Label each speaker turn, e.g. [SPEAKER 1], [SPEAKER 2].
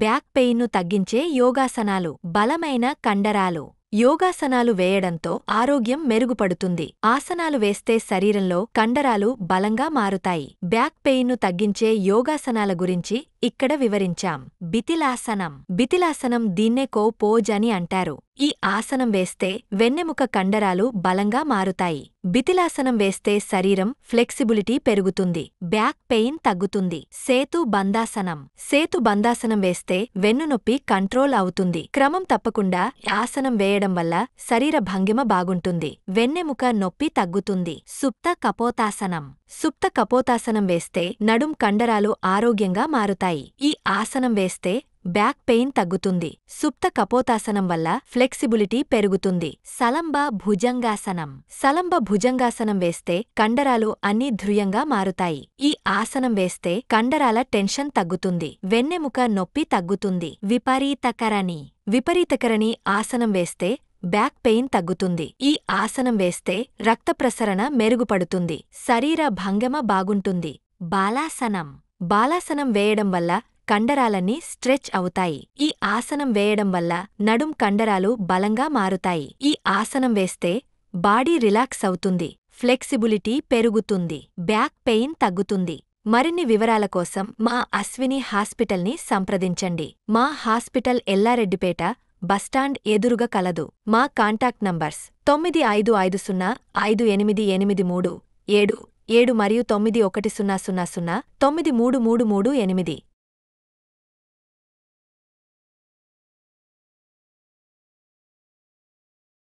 [SPEAKER 1] Back పెయిన్ను తగ్గించే యోగాసనాలు. బలమైన కండరాలు. యోగాసనాలు వేయడంతో ఆరోగ్యం మెరుగుపడుతుంది. ఆసనాలు వేస్తే శరీరంలో కండరాలు బలంగా మారుతాయి. బ్యాక్ పెయిన్ను తగ్గించే యోగాసనాల గురించి ఇక్కడ వివరించాం. బితిలాసనం. బితిలాసనం దీన్నే కో పోజ్ అని అంటారు. ఈ ఆసనం వేస్తే వెన్నెముక కండరాలు బలంగా మారుతాయి. బితిలాసనం వేస్తే శరీరం ఫ్లెక్సిబిలిటీ పెరుగుతుంది. బ్యాక్ పెయిన్ తగ్గుతుంది. సేతు బందాసనం. సేతు బందాసనం వేస్తే వెన్నునొప్పి కంట్రోల్ అవుతుంది. క్రమం తప్పకుండా ఆసనం వేయడం వల్ల శరీర భంగిమ బాగుంటుంది. వెన్నెముక నొప్పి తగ్గుతుంది. సుప్త కపోతాసనం. సుప్త కపోతాసనం వేస్తే నడుం కండరాలు ఆరోగ్యంగా మారుతాయి. ఈ ఆసనం వేస్తే బ్యాక్ పెయిన్ తగ్గుతుంది. సుప్త కపోతాసనం వల్ల ఫ్లెక్సిబిలిటీ పెరుగుతుంది. సలంబ భుజంగాసనం. సలంబ భుజంగాసనం వేస్తే కండరాలు అన్నీ దృఢంగా మారుతాయి. ఈ ఆసనం వేస్తే కండరాల టెన్షన్ తగ్గుతుంది. వెన్నెముక నొప్పి తగ్గుతుంది. విపరీతకరణి. విపరీతకరణి ఆసనం వేస్తే బ్యాక్ పెయిన్ తగ్గుతుంది. ఈ ఆసనం వేస్తే రక్త ప్రసరణ మెరుగుపడుతుంది. శరీర భంగిమ బాగుంటుంది. బాలాసనం. బాలాసనం వేయడం వల్ల కండరాలన్నీ స్ట్రెచ్ అవుతాయి. ఈ ఆసనం వేయడం వల్ల నడుం కండరాలు బలంగా మారుతాయి. ఈ ఆసనం వేస్తే బాడీ రిలాక్స్ అవుతుంది. ఫ్లెక్సిబిలిటీ పెరుగుతుంది. బ్యాక్ పెయిన్ తగ్గుతుంది. మరిన్ని వివరాల కోసం మా అశ్విని హాస్పిటల్ని సంప్రదించండి. మా హాస్పిటల్ ఎల్లారెడ్డిపేట బస్టాండ్ ఎదురుగా కలదు. మా కాంటాక్ట్ నంబర్స్ 9550588377 మరియు 9100093338.